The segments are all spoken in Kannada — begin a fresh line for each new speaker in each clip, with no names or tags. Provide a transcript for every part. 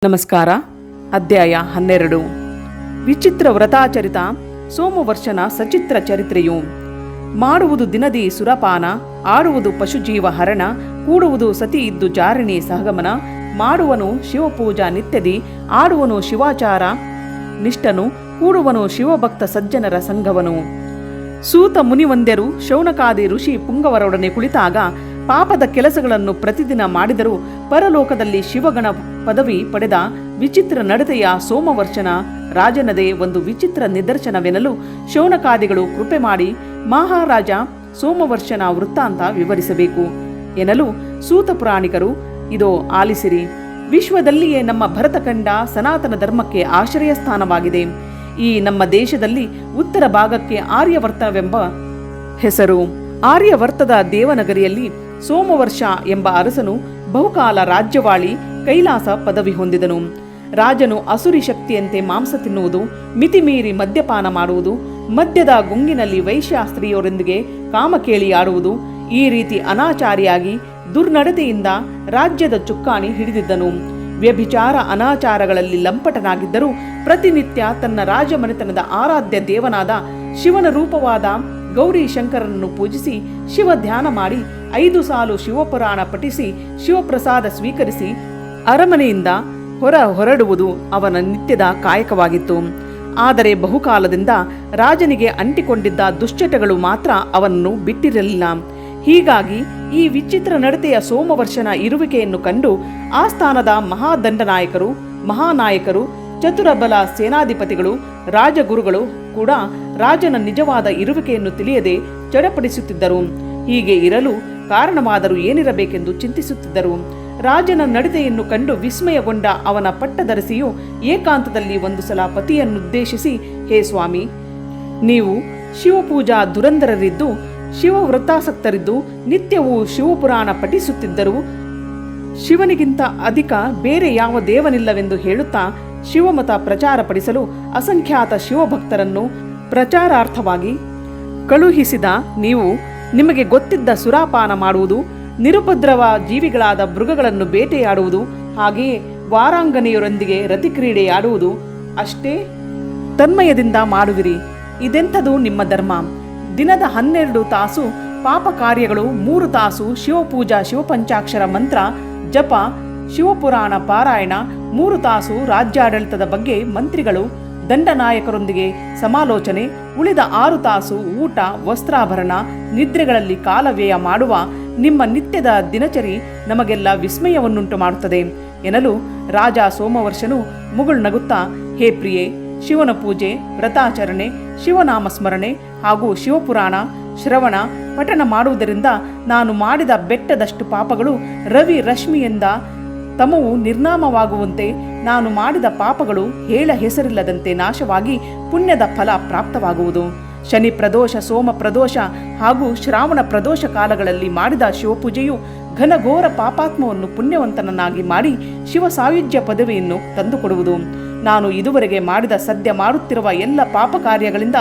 ನಮಸ್ಕಾರ. ಅಧ್ಯಾಯ 12. ವಿಚಿತ್ರ ವ್ರತಾಚರಿತ ಸೋಮವರ್ಷನ ಸಚಿತ್ರ ಚರಿತ್ರೆಯು. ಮಾಡುವುದು ದಿನದಿ ಸುರಪಾನ, ಆಡುವುದು ಪಶುಜೀವ ಹರಣ, ಕೂಡುವುದು ಸತಿ ಇದ್ದು ಜಾರಿಣಿ ಸಹಗಮನ, ಮಾಡುವನು ಶಿವಪೂಜಾ ನಿತ್ಯದಿ, ಆಡುವನು ಶಿವಾಚಾರ ನಿಷ್ಠನು, ಕೂಡುವನು ಶಿವಭಕ್ತ ಸಜ್ಜನರ ಸಂಘವನು. ಸೂತ ಮುನಿವಂದ್ಯರು ಶೌನಕಾದಿ ಋಷಿ ಪುಂಗವರೊಡನೆ ಕುಳಿತಾಗ ಪಾಪದ ಕೆಲಸಗಳನ್ನು ಪ್ರತಿದಿನ ಮಾಡಿದರೂ ಪರಲೋಕದಲ್ಲಿ ಶಿವಗಣ ಪದವಿ ಪಡೆದ ವಿಚಿತ್ರ ನಡತೆಯ ಸೋಮವರ್ಷನ ರಾಜನದೇ ಒಂದು ವಿಚಿತ್ರ ನಿದರ್ಶನವೆನ್ನಲು ಶೌನಕಾದಿಗಳು ಕೃಪೆ ಮಾಡಿ ಮಹಾರಾಜ ಸೋಮವರ್ಷನ ವೃತ್ತಾಂತ ವಿವರಿಸಬೇಕು ಎನ್ನಲು ಸೂತ ಪುರಾಣಿಕರು, ಇದೋ ಆಲಿಸಿರಿ. ವಿಶ್ವದಲ್ಲಿಯೇ ನಮ್ಮ ಭರತಖಂಡ ಸನಾತನ ಧರ್ಮಕ್ಕೆ ಆಶ್ರಯ ಸ್ಥಾನವಾಗಿದೆ. ಈ ನಮ್ಮ ದೇಶದಲ್ಲಿ ಉತ್ತರ ಭಾಗಕ್ಕೆ ಆರ್ಯವರ್ತವೆಂಬ ಹೆಸರು. ಆರ್ಯವರ್ತದ ದೇವನಗರಿಯಲ್ಲಿ ಸೋಮವರ್ಷ ಎಂಬ ಅರಸನು ಬಹುಕಾಲ ರಾಜ್ಯವಾಳಿ ಕೈಲಾಸ ಪದವಿ ಹೊಂದಿದನು. ರಾಜನು ಅಸುರಿ ಶಕ್ತಿಯಂತೆ ಮಾಂಸ ತಿನ್ನುವುದು, ಮಿತಿಮೀರಿ ಮದ್ಯಪಾನ ಮಾಡುವುದು, ಮದ್ಯದ ಗುಂಗಿನಲ್ಲಿ ವೈಶ್ಯಾಸ್ತ್ರೀಯರೊಂದಿಗೆ ಕಾಮಕೇಳಿಯಾಡುವುದು, ಈ ರೀತಿ ಅನಾಚಾರಿಯಾಗಿ ದುರ್ನಡತೆಯಿಂದ ರಾಜ್ಯದ ಚುಕ್ಕಾಣಿ ಹಿಡಿದಿದ್ದನು. ವ್ಯಭಿಚಾರ ಅನಾಚಾರಗಳಲ್ಲಿ ಲಂಪಟನಾಗಿದ್ದರೂ ಪ್ರತಿನಿತ್ಯ ತನ್ನ ರಾಜಮನೆತನದ ಆರಾಧ್ಯ ದೇವನಾದ ಶಿವನ ರೂಪವಾದ ಗೌರಿ ಶಂಕರನನ್ನು ಪೂಜಿಸಿ ಶಿವ ಧ್ಯಾನ ಮಾಡಿ 5 ಸಾಲು ಶಿವಪುರಾಣ ಪಠಿಸಿ ಶಿವಪ್ರಸಾದ ಸ್ವೀಕರಿಸಿ ಅರಮನೆಯಿಂದ ಹೊರಡುವುದು ಅವನ ನಿತ್ಯದ ಕಾಯಕವಾಗಿತ್ತು. ಆದರೆ ಬಹುಕಾಲದಿಂದ ರಾಜನಿಗೆ ಅಂಟಿಕೊಂಡಿದ್ದ ದುಶ್ಚಟಗಳು ಮಾತ್ರ ಅವನನ್ನು ಬಿಟ್ಟಿರಲಿಲ್ಲ. ಹೀಗಾಗಿ ಈ ವಿಚಿತ್ರ ನಡತೆಯ ಸೋಮವರ್ಷನ ಇರುವಿಕೆಯನ್ನು ಕಂಡು ಆಸ್ಥಾನದ ಮಹಾದಂಡನಾಯಕರು, ಮಹಾನಾಯಕರು, ಚತುರಬಲ ಸೇನಾಧಿಪತಿಗಳು, ರಾಜಗುರುಗಳು ಕೂಡ ರಾಜನ ನಿಜವಾದ ಇರುವಿಕೆಯನ್ನು ತಿಳಿಯದೆ ಚಡಪಡಿಸುತ್ತಿದ್ದರು. ಹೀಗೆ ಇರಲು ಕಾರಣವಾದರೂ ಏನಿರಬೇಕೆಂದು ಚಿಂತಿಸುತ್ತಿದ್ದರು. ರಾಜನ ನಡತೆಯನ್ನು ಕಂಡು ವಿಸ್ಮಯಗೊಂಡ ಅವನ ಪಟ್ಟದರಸಿಯು ಏಕಾಂತದಲ್ಲಿ ಒಂದು ಸಲ ಪತಿಯನ್ನುದ್ದೇಶಿಸಿ, ಹೇ ಸ್ವಾಮಿ, ನೀವು ಶಿವಪೂಜಾ ದುರಂಧರರಿದ್ದು ಶಿವವೃತ್ತಾಸಕ್ತರಿದ್ದು ನಿತ್ಯವೂ ಶಿವಪುರಾಣ ಪಠಿಸುತ್ತಿದ್ದರು ಶಿವನಿಗಿಂತ ಅಧಿಕ ಬೇರೆ ಯಾವ ದೇವನಿಲ್ಲವೆಂದು ಹೇಳುತ್ತಾ ಶಿವಮತ ಪ್ರಚಾರಪಡಿಸಲು ಅಸಂಖ್ಯಾತ ಶಿವಭಕ್ತರನ್ನು ಪ್ರಚಾರಾರ್ಥವಾಗಿ ಕಳುಹಿಸಿದ ನೀವು ನಿಮಗೆ ಗೊತ್ತಿದ್ದ ಸುರಾಪಾನ ಮಾಡುವುದು, ನಿರುಪದ್ರವ ಜೀವಿಗಳಾದ ಮೃಗಗಳನ್ನು ಬೇಟೆಯಾಡುವುದು, ಹಾಗೆಯೇ ವಾರಾಂಗನೆಯರೊಂದಿಗೆ ರತಿಕ್ರೀಡೆಯಾಡುವುದು ಅಷ್ಟೇ ತನ್ಮಯದಿಂದ ಮಾಡುವಿರಿ. ಇದೆಂಥದು ನಿಮ್ಮ ಧರ್ಮ? ದಿನದ 12 ತಾಸು ಪಾಪ ಕಾರ್ಯಗಳು, 3 ತಾಸು ಶಿವಪೂಜಾ ಶಿವಪಂಚಾಕ್ಷರ ಮಂತ್ರ ಜಪ, ಶಿವಪುರಾಣ ಪಾರಾಯಣ, 3 ತಾಸು ರಾಜ್ಯಾಡಳಿತದ ಬಗ್ಗೆ ಮಂತ್ರಿಗಳು ದಂಡನಾಯಕರೊಂದಿಗೆ ಸಮಾಲೋಚನೆ, ಉಳಿದ 6 ತಾಸು ಊಟ, ವಸ್ತ್ರಾಭರಣ, ನಿದ್ರೆಗಳಲ್ಲಿ ಕಾಲವ್ಯಯ ಮಾಡುವ ನಿಮ್ಮ ನಿತ್ಯದ ದಿನಚರಿ ನಮಗೆಲ್ಲ ವಿಸ್ಮಯವನ್ನುಂಟು ಮಾಡುತ್ತದೆ ಎನ್ನಲು ರಾಜ ಸೋಮವರ್ಷನು ಮುಗುಳ್ನಗುತ್ತಾ, ಹೇ ಪ್ರಿಯೆ, ಶಿವನ ಪೂಜೆ, ವ್ರತಾಚರಣೆ, ಶಿವನಾಮ ಸ್ಮರಣೆ ಹಾಗೂ ಶಿವಪುರಾಣ ಶ್ರವಣ ಪಠಣ ಮಾಡುವುದರಿಂದ ನಾನು ಮಾಡಿದ ಬೆಟ್ಟದಷ್ಟು ಪಾಪಗಳು ರವಿ ರಶ್ಮಿಯಿಂದ ತಮವು ನಿರ್ನಾಮವಾಗುವಂತೆ, ನಾನು ಮಾಡಿದ ಪಾಪಗಳು ಹೇಳ ಹೆಸರಿಲ್ಲದಂತೆ ನಾಶವಾಗಿ ಪುಣ್ಯದ ಫಲ ಪ್ರಾಪ್ತವಾಗುವುದು. ಶನಿ ಪ್ರದೋಷ, ಸೋಮ ಪ್ರದೋಷ ಹಾಗೂ ಶ್ರಾವಣ ಪ್ರದೋಷ ಕಾಲಗಳಲ್ಲಿ ಮಾಡಿದ ಶಿವಪೂಜೆಯು ಘನಘೋರ ಪಾಪಾತ್ಮವನ್ನು ಪುಣ್ಯವಂತನನ್ನಾಗಿ ಮಾಡಿ ಶಿವ ಸಾಯುಜ್ಯ ಪದವಿಯನ್ನು ತಂದುಕೊಡುವುದು. ನಾನು ಇದುವರೆಗೆ ಮಾಡಿದ ಸದ್ಯ ಮಾಡುತ್ತಿರುವ ಎಲ್ಲ ಪಾಪ ಕಾರ್ಯಗಳಿಂದ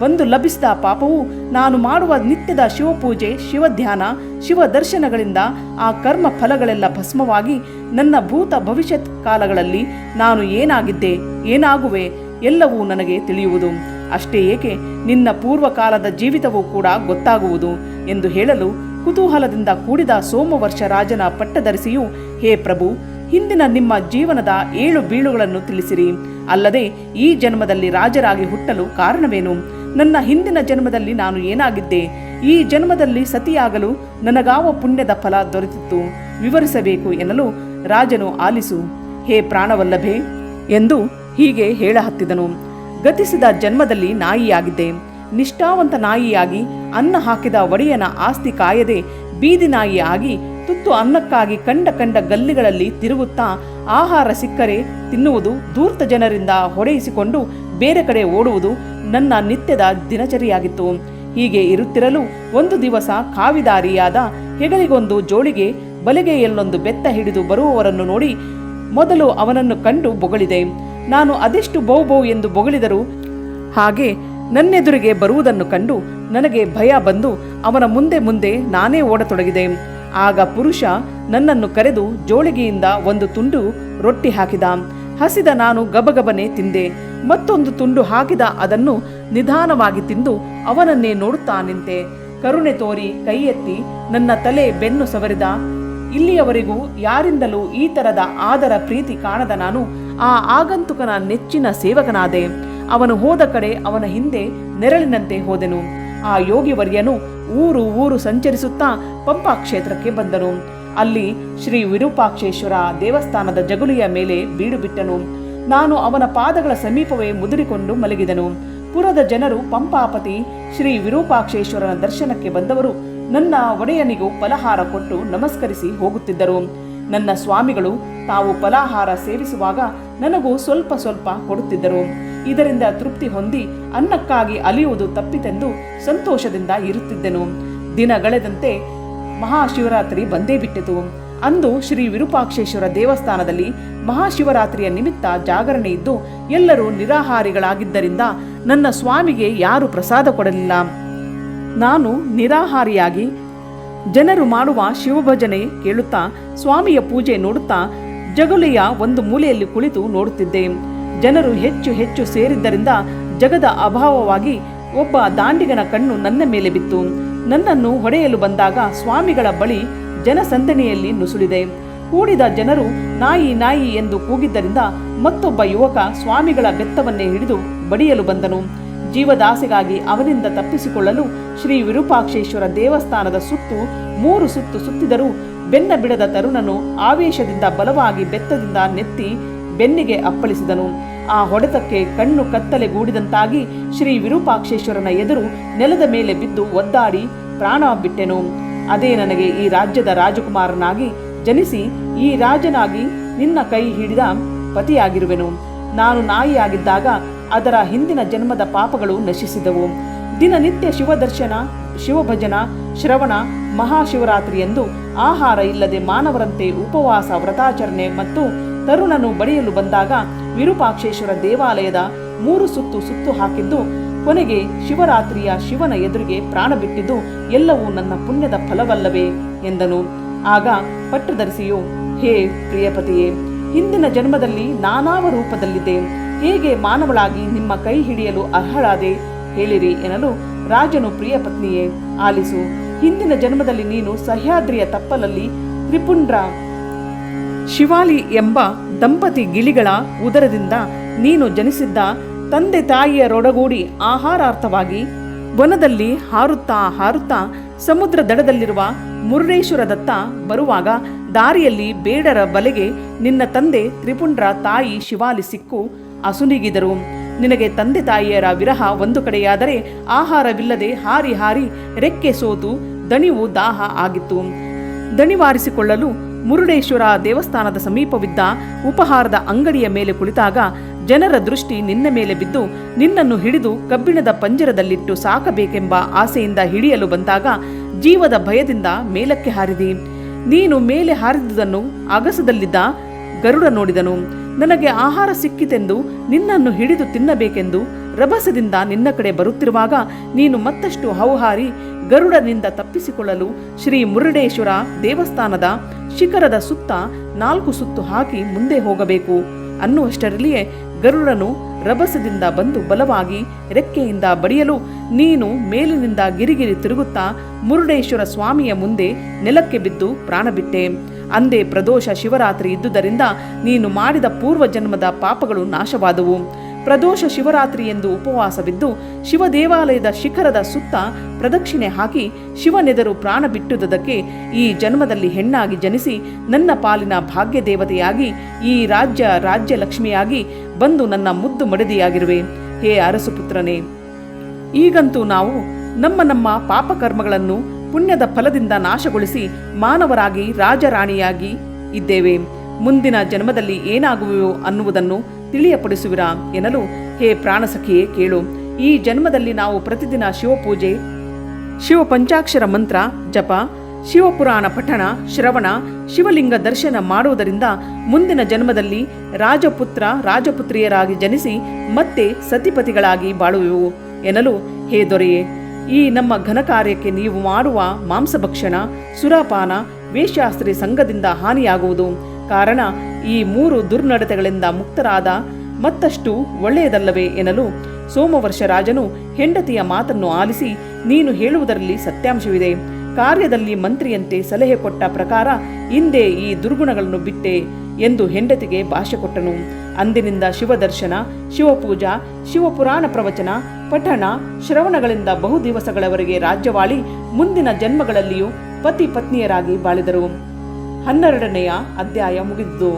ಒಂದು ಲಭಿಸಿದ ಪಾಪವು ನಾನು ಮಾಡುವ ನಿತ್ಯದ ಶಿವಪೂಜೆ, ಶಿವಧ್ಯಾನ, ಶಿವ ದರ್ಶನಗಳಿಂದ ಆ ಕರ್ಮ ಫಲಗಳೆಲ್ಲ ಭಸ್ಮವಾಗಿ ನನ್ನ ಭೂತ ಭವಿಷ್ಯತ್ ಕಾಲಗಳಲ್ಲಿ ನಾನು ಏನಾಗಿದ್ದೆ, ಏನಾಗುವೆ ಎಲ್ಲವೂ ನನಗೆ ತಿಳಿಯುವುದು. ಅಷ್ಟೇ ಏಕೆ, ನಿನ್ನ ಪೂರ್ವಕಾಲದ ಜೀವಿತವೂ ಕೂಡ ಗೊತ್ತಾಗುವುದು ಎಂದು ಹೇಳಲು ಕುತೂಹಲದಿಂದ ಕೂಡಿದ ಸೋಮವರ್ಷ ರಾಜನ ಪಟ್ಟದರಸಿಯು, ಹೇ ಪ್ರಭು, ಹಿಂದಿನ ನಿಮ್ಮ ಜೀವನದ 7 ಬೀಳುಗಳನ್ನು ತಿಳಿಸಿರಿ. ಅಲ್ಲದೆ ಈ ಜನ್ಮದಲ್ಲಿ ರಾಜರಾಗಿ ಹುಟ್ಟಲು ಕಾರಣವೇನು? ನನ್ನ ಹಿಂದಿನ ಜನ್ಮದಲ್ಲಿ ನಾನು ಏನಾಗಿದ್ದೆ? ಈ ಜನ್ಮದಲ್ಲಿ ಸತಿಯಾಗಲು ನನಗಾವ ಪುಣ್ಯದ ಫಲ ದೊರೆತಿತ್ತು? ವಿವರಿಸಬೇಕು ಎನ್ನಲು ರಾಜನು, ಆಲಿಸು ಹೇ ಪ್ರಾಣವಲ್ಲಭೆ ಎಂದು ಹೀಗೆ ಹೇಳಹತ್ತಿದನು. ಗತಿಸಿದ ಜನ್ಮದಲ್ಲಿ ನಾಯಿಯಾಗಿದ್ದೆ. ನಿಷ್ಠಾವಂತ ನಾಯಿಯಾಗಿ ಅನ್ನ ಹಾಕಿದ ಒಡೆಯನ ಆಸ್ತಿ ಕಾಯದೆ ಬೀದಿ ನಾಯಿ ಆಗಿ ತುತ್ತು ಅನ್ನಕ್ಕಾಗಿ ಕಂಡ ಗಲ್ಲಿಗಳಲ್ಲಿ ತಿರುಗುತ್ತಾ ಆಹಾರ ಸಿಕ್ಕರೆ ತಿನ್ನುವುದು, ಧೂರ್ತ ಜನರಿಂದ ಹೊಡೆಯಿಸಿಕೊಂಡು ಬೇರೆ ಕಡೆ ಓಡುವುದು ನನ್ನ ನಿತ್ಯದ ದಿನಚರಿಯಾಗಿತ್ತು. ಹೀಗೆ ಇರುತ್ತಿರಲು ಒಂದು ದಿವಸ ಕಾವಿದಾರಿಯಾದ ಹೆಗಲಿಗೊಂದು ಜೋಳಿಗೆ, ಬಲೆಗೆ ಎಲ್ಲೊಂದು ಬೆತ್ತ ಹಿಡಿದು ಬರುವವರನ್ನು ನೋಡಿ ಮೊದಲು ಅವನನ್ನು ಕಂಡು ಬೊಗಳಿದೆ. ನಾನು ಅದೆಷ್ಟು ಬೌ ಎಂದು ಬೊಗಳಿದರು ಹಾಗೆ ನನ್ನೆದುರಿಗೆ ಬರುವುದನ್ನು ಕಂಡು ನನಗೆ ಭಯ ಬಂದು ಅವನ ಮುಂದೆ ನಾನೇ ಓಡತೊಡಗಿದೆ. ಆಗ ಪುರುಷ ನನ್ನನ್ನು ಕರೆದು ಜೋಳಿಗೆಯಿಂದ ಒಂದು ತುಂಡು ರೊಟ್ಟಿ ಹಾಕಿದ. ಹಸಿದ ನಾನು ಗಬಗಬನೆ ತಿಂದೆ. ಮತ್ತೊಂದು ತುಂಡು ಹಾಕಿದ. ಅದನ್ನು ನಿಧಾನವಾಗಿ ತಿಂದು ಅವನನ್ನೇ ನೋಡುತ್ತಾ ನಿಂತೆ. ಕರುಣೆ ತೋರಿ ಕೈ ಎತ್ತಿ ನನ್ನ ತಲೆ ಬೆನ್ನು ಸವರಿದ. ಇಲ್ಲಿಯವರೆಗೂ ಯಾರಿಂದಲೂ ಈ ತರದ ಆದರ ಪ್ರೀತಿ ಕಾಣದ ನಾನು ಆ ಆಗಂತುಕನ ನೆಚ್ಚಿನ ಸೇವಕನಾದೆ. ಅವನು ಹೋದ ಕಡೆ ಅವನ ಹಿಂದೆ ನೆರಳಿನಂತೆ ಹೋದೆನು. ಆ ಯೋಗಿವರ್ಯನು ಊರು ಸಂಚರಿಸುತ್ತಾ ಪಂಪಾ ಕ್ಷೇತ್ರಕ್ಕೆ ಬಂದನು. ಅಲ್ಲಿ ಶ್ರೀ ವಿರೂಪಾಕ್ಷೇಶ್ವರ ದೇವಸ್ಥಾನದ ಜಗುಲಿಯ ಮೇಲೆ ಬೀಡು ಬಿಟ್ಟನು. ನಾನು ಅವನ ಪಾದಗಳ ಸಮೀಪವೇ ಮುದುರಿಕೊಂಡು ಮಲಗಿದನು. ಪುರದ ಜನರು ಪಂಪಾಪತಿ ಶ್ರೀ ವಿರೂಪಾಕ್ಷೇಶ್ವರನ ದರ್ಶನಕ್ಕೆ ಬಂದವರು ನನ್ನ ಒಡೆಯನಿಗೂ ಫಲಹಾರ ಕೊಟ್ಟು ನಮಸ್ಕರಿಸಿ ಹೋಗುತ್ತಿದ್ದರು. ನನ್ನ ಸ್ವಾಮಿಗಳು ತಾವು ಫಲಾಹಾರ ಸೇವಿಸುವಾಗ ನನಗೂ ಸ್ವಲ್ಪ ಸ್ವಲ್ಪ ಕೊಡುತ್ತಿದ್ದರು. ಇದರಿಂದ ತೃಪ್ತಿ ಹೊಂದಿ ಅನ್ನಕ್ಕಾಗಿ ಅಲಿಯುವುದು ತಪ್ಪಿತೆಂದು ಸಂತೋಷದಿಂದ ಇರುತ್ತಿದ್ದೆನು. ದಿನಗಳೆದಂತೆ ಮಹಾಶಿವರಾತ್ರಿ ಬಂದೇ ಬಿಟ್ಟಿತು. ಅಂದು ಶ್ರೀ ವಿರೂಪಾಕ್ಷೇಶ್ವರ ದೇವಸ್ಥಾನದಲ್ಲಿ ಮಹಾಶಿವರಾತ್ರಿಯ ನಿಮಿತ್ತ ಜಾಗರಣೆ ಇದ್ದು ಎಲ್ಲರೂ ನಿರಾಹಾರಿಗಳಾಗಿದ್ದರಿಂದ ನನ್ನ ಸ್ವಾಮಿಗೆ ಯಾರು ಪ್ರಸಾದ ಕೊಡಲಿಲ್ಲ. ನಾನು ನಿರಾಹಾರಿಯಾಗಿ ಜನರು ಮಾಡುವ ಶಿವಭಜನೆ ಕೇಳುತ್ತಾ ಸ್ವಾಮಿಯ ಪೂಜೆ ನೋಡುತ್ತಾ ಜಗುಲಿಯ ಒಂದು ಮೂಲೆಯಲ್ಲಿ ಕುಳಿತು ನೋಡುತ್ತಿದ್ದೆ. ಜನರು ಹೆಚ್ಚು ಹೆಚ್ಚು ಸೇರಿದ್ದರಿಂದ ಜಗದ ಅಭಾವವಾಗಿ ಒಬ್ಬ ದಾಂಡಿಗನ ಕಣ್ಣು ನನ್ನ ಮೇಲೆ ಬಿತ್ತು. ನನ್ನನ್ನು ಹೊಡೆಯಲು ಬಂದಾಗ ಸ್ವಾಮಿಗಳ ಬಳಿ ಜನಸಂದಣಿಯಲ್ಲಿ ನುಸುಳಿದೆ. ಕೂಡಿದ ಜನರು ನಾಯಿ ನಾಯಿ ಎಂದು ಕೂಗಿದ್ದರಿಂದ ಮತ್ತೊಬ್ಬ ಯುವಕ ಸ್ವಾಮಿಗಳ ಬೆತ್ತವನ್ನೇ ಹಿಡಿದು ಬಡಿಯಲು ಬಂದನು. ಜೀವದಾಸೆಗಾಗಿ ಅವನಿಂದ ತಪ್ಪಿಸಿಕೊಳ್ಳಲು ಶ್ರೀ ವಿರೂಪಾಕ್ಷೇಶ್ವರ ದೇವಸ್ಥಾನದ ಸುತ್ತು 3 ಸುತ್ತು ಸುತ್ತಿದರೂ ಬೆನ್ನ ಬಿಡದ ತರುಣನು ಆವೇಶದಿಂದ ಬಲವಾಗಿ ಬೆತ್ತದಿಂದ ನೆತ್ತಿ ಬೆನ್ನಿಗೆ ಅಪ್ಪಳಿಸಿದನು. ಆ ಹೊಡೆತಕ್ಕೆ ಕಣ್ಣು ಕತ್ತಲೆಗೂಡಿದಂತಾಗಿ ಶ್ರೀ ವಿರೂಪಾಕ್ಷೇಶ್ವರನ ಎದುರು ನೆಲದ ಮೇಲೆ ಬಿದ್ದು ಒದ್ದಾಡಿ ಪ್ರಾಣ ಬಿಟ್ಟೆನು. ಅದೇ ನನಗೆ ಈ ರಾಜ್ಯದ ರಾಜಕುಮಾರನಾಗಿ ಜನಿಸಿ ಈ ರಾಜನಾಗಿ ನಿನ್ನ ಕೈ ಹಿಡಿದ ಪತಿಯಾಗಿರುವೆನು. ನಾನು ನಾಯಿಯಾಗಿದ್ದಾಗ ಅದರ ಹಿಂದಿನ ಜನ್ಮದ ಪಾಪಗಳು ನಶಿಸಿದವು. ದಿನನಿತ್ಯ ಶಿವದರ್ಶನ, ಶಿವಭಜನ, ಶ್ರವಣ, ಮಹಾಶಿವರಾತ್ರಿ ಎಂದು ಆಹಾರ ಇಲ್ಲದೆ ಮಾನವರಂತೆ ಉಪವಾಸ ವ್ರತಾಚರಣೆ ಮತ್ತು ತರುಣನು ಬಡಿಯಲು ಬಂದಾಗ ವಿರೂಪಾಕ್ಷೇಶ್ವರ ದೇವಾಲಯದ 3 ಸುತ್ತು ಹಾಕಿದ್ದು ಕೊನೆಗೆ ಶಿವರಾತ್ರಿಯ ಶಿವನ ಎದುರಿಗೆ ಪ್ರಾಣ ಬಿಟ್ಟಿದ್ದು ಎಲ್ಲವೂ ನನ್ನ ಪುಣ್ಯದ ಫಲವಲ್ಲವೇ ಎಂದನು. ಆಗ ಪಟ್ಟಧರಿಸಿಯು, ಹೇ ಪ್ರಿಯಪತಿಯೇ, ಹಿಂದಿನ ಜನ್ಮದಲ್ಲಿ ನಾನಾವ ರೂಪದಲ್ಲಿದ್ದೆ, ಹೇಗೆ ಮಾನವಳಾಗಿ ನಿಮ್ಮ ಕೈ ಹಿಡಿಯಲು ಅರ್ಹಳಾದೆ ಹೇಳಿರಿ ಎನ್ನಲು ರಾಜನು, ಪ್ರಿಯ ಪತ್ನಿಯೇ ಆಲಿಸು, ಹಿಂದಿನ ಜನ್ಮದಲ್ಲಿ ನೀನು ಸಹ್ಯಾದ್ರಿಯ ತಪ್ಪಲಲ್ಲಿ ತ್ರಿಪುಂಡ್ರ ಶಿವಾಲಿ ಎಂಬ ದಂಪತಿ ಗಿಳಿಗಳ ಉದರದಿಂದ ನೀನು ಜನಿಸಿದ್ದ. ತಂದೆ ತಾಯಿಯರೊಡಗೂಡಿ ಆಹಾರಾರ್ಥವಾಗಿ ವನದಲ್ಲಿ ಹಾರುತ್ತಾ ಸಮುದ್ರ ದಡದಲ್ಲಿರುವ ಮುರುಡೇಶ್ವರದತ್ತ ಬರುವಾಗ ದಾರಿಯಲ್ಲಿ ಬೇಡರ ಬಲೆಗೆ ನಿನ್ನ ತಂದೆ ತ್ರಿಪುಂಡ್ರ ತಾಯಿ ಶಿವಾಲಿ ಸಿಕ್ಕು ಅಸುನೀಗಿದರು. ನಿನಗೆ ತಂದೆ ತಾಯಿಯರ ವಿರಹ ಒಂದು ಕಡೆಯಾದರೆ ಆಹಾರವಿಲ್ಲದೆ ಹಾರಿ ರೆಕ್ಕೆ ಸೋತು ದಣಿವು ದಾಹ ಆಗಿತ್ತು. ದಣಿವಾರಿಸಿಕೊಳ್ಳಲು ಮುರುಡೇಶ್ವರ ದೇವಸ್ಥಾನದ ಸಮೀಪವಿದ್ದ ಉಪಹಾರದ ಅಂಗಡಿಯ ಮೇಲೆ ಕುಳಿತಾಗ ಜನರ ದೃಷ್ಟಿ ನಿನ್ನ ಮೇಲೆ ಬಿದ್ದು ನಿನ್ನನ್ನು ಹಿಡಿದು ಕಬ್ಬಿಣದ ಪಂಜರದಲ್ಲಿಟ್ಟು ಸಾಕಬೇಕೆಂಬ ಆಸೆಯಿಂದ ಹಿಡಿಯಲು ಬಂದಾಗ ಜೀವದ ಭಯದಿಂದ ಮೇಲಕ್ಕೆ ಹಾರಿದಿ. ನೀನು ಮೇಲೆ ಹಾರಿದುದನ್ನು ಅಗಸದಲ್ಲಿದ್ದ ಗರುಡ ನೋಡಿದನು. ನನಗೆ ಆಹಾರ ಸಿಕ್ಕಿತೆಂದು ನಿನ್ನನ್ನು ಹಿಡಿದು ತಿನ್ನಬೇಕೆಂದು ರಭಸದಿಂದ ನಿನ್ನ ಕಡೆ ಬರುತ್ತಿರುವಾಗ ನೀನು ಮತ್ತಷ್ಟು ಹೌಹಾರಿ ಗರುಡನಿಂದ ತಪ್ಪಿಸಿಕೊಳ್ಳಲು ಶ್ರೀ ಮುರುಡೇಶ್ವರ ದೇವಸ್ಥಾನದ ಶಿಖರದ ಸುತ್ತ 4 ಸುತ್ತು ಹಾಕಿ ಮುಂದೆ ಹೋಗಬೇಕು ಅನ್ನುವಷ್ಟರಲ್ಲಿಯೇ ಗರುಡನು ರಭಸದಿಂದ ಬಂದು ಬಲವಾಗಿ ರೆಕ್ಕೆಯಿಂದ ಬಡಿಯಲು ನೀನು ಮೇಲಿನಿಂದ ಗಿರಿಗಿರಿ ತಿರುಗುತ್ತಾ ಮುರುಡೇಶ್ವರ ಸ್ವಾಮಿಯ ಮುಂದೆ ನೆಲಕ್ಕೆ ಬಿದ್ದು ಪ್ರಾಣ ಬಿಟ್ಟೆ. ಅಂದೇ ಪ್ರದೋಷ ಶಿವರಾತ್ರಿ ಇದ್ದುದರಿಂದ ನೀನು ಮಾಡಿದ ಪೂರ್ವ ಜನ್ಮದ ಪಾಪಗಳು ನಾಶವಾದವು. ಪ್ರದೋಷ ಶಿವರಾತ್ರಿ ಎಂದು ಉಪವಾಸವಿದ್ದು ಶಿವ ದೇವಾಲಯದ ಶಿಖರದ ಸುತ್ತ ಪ್ರದಕ್ಷಿಣೆ ಹಾಕಿ ಶಿವನೆದರು ಪ್ರಾಣ ಬಿಟ್ಟುದಕ್ಕೆ ಈ ಜನ್ಮದಲ್ಲಿ ಹೆಣ್ಣಾಗಿ ಜನಿಸಿ ನನ್ನ ಪಾಲಿನ ಭಾಗ್ಯ ದೇವತೆಯಾಗಿ ಈ ರಾಜ್ಯ ಲಕ್ಷ್ಮಿಯಾಗಿ ಬಂದು ನನ್ನ ಮುದ್ದು ಮಡದಿಯಾಗಿರುವೆ. ಹೇ ಅರಸುಪುತ್ರನೇ, ಈಗಂತೂ ನಾವು ನಮ್ಮ ಪಾಪಕರ್ಮಗಳನ್ನು ಪುಣ್ಯದ ಫಲದಿಂದ ನಾಶಗೊಳಿಸಿ ಮಾನವರಾಗಿ ರಾಜರಾಣಿಯಾಗಿ ಇದ್ದೇವೆ. ಮುಂದಿನ ಜನ್ಮದಲ್ಲಿ ಏನಾಗುವೆಯೋ ಅನ್ನುವುದನ್ನು ತಿಳಿಯಪಡಿಸುವಿರಾ ಎನ್ನಲು, ಹೇ ಪ್ರಾಣಸಖಿಯೇ ಕೇಳು, ಈ ಜನ್ಮದಲ್ಲಿ ನಾವು ಪ್ರತಿದಿನ ಶಿವಪೂಜೆ, ಶಿವ ಪಂಚಾಕ್ಷರ ಮಂತ್ರ ಜಪ, ಶಿವಪುರಾಣ ಪಠಣ, ಶ್ರವಣ, ಶಿವಲಿಂಗ ದರ್ಶನ ಮಾಡುವುದರಿಂದ ಮುಂದಿನ ಜನ್ಮದಲ್ಲಿ ರಾಜಪುತ್ರಿಯರಾಗಿ ಜನಿಸಿ ಮತ್ತೆ ಸತಿಪತಿಗಳಾಗಿ ಬಾಳುವೆವು ಎನ್ನಲು, ಹೇ ದೊರೆಯೇ, ಈ ನಮ್ಮ ಘನ ಕಾರ್ಯಕ್ಕೆ ನೀವು ಮಾಡುವ ಮಾಂಸಭಕ್ಷಣ, ಸುರಾಪಾನ, ವೇಶ್ಯಾಸ್ತ್ರೀ ಸಂಘದಿಂದ ಹಾನಿಯಾಗುವುದು. ಕಾರಣ ಈ 3 ದುರ್ನಡತೆಗಳಿಂದ ಮುಕ್ತರಾದ ಮತ್ತಷ್ಟು ಒಳ್ಳೆಯದಲ್ಲವೇ ಎನ್ನಲು ಸೋಮವರ್ಷ ರಾಜನು ಹೆಂಡತಿಯ ಮಾತನ್ನು ಆಲಿಸಿ, ನೀನು ಹೇಳುವುದರಲ್ಲಿ ಸತ್ಯಾಂಶವಿದೆ. ಕಾರ್ಯದಲ್ಲಿ ಮಂತ್ರಿಯಂತೆ ಸಲಹೆ ಕೊಟ್ಟ ಪ್ರಕಾರ ಹಿಂದೆ ಈ ದುರ್ಗುಣಗಳನ್ನು ಬಿಟ್ಟೆ ಎಂದು ಹೆಂಡತಿಗೆ ಭಾಷೆ ಕೊಟ್ಟನು. ಅಂದಿನಿಂದ ಶಿವದರ್ಶನ, ಶಿವಪೂಜಾ, ಶಿವಪುರಾಣ ಪ್ರವಚನ, ಪಠಣ, ಶ್ರವಣಗಳಿಂದ ಬಹು ದಿವಸಗಳವರೆಗೆ ರಾಜ್ಯವಾಳಿ ಮುಂದಿನ ಜನ್ಮಗಳಲ್ಲಿಯೂ ಪತಿ ಪತ್ನಿಯರಾಗಿ ಬಾಳಿದರು. 12ನೆಯ ಅಧ್ಯಾಯ ಮುಗಿದುದು.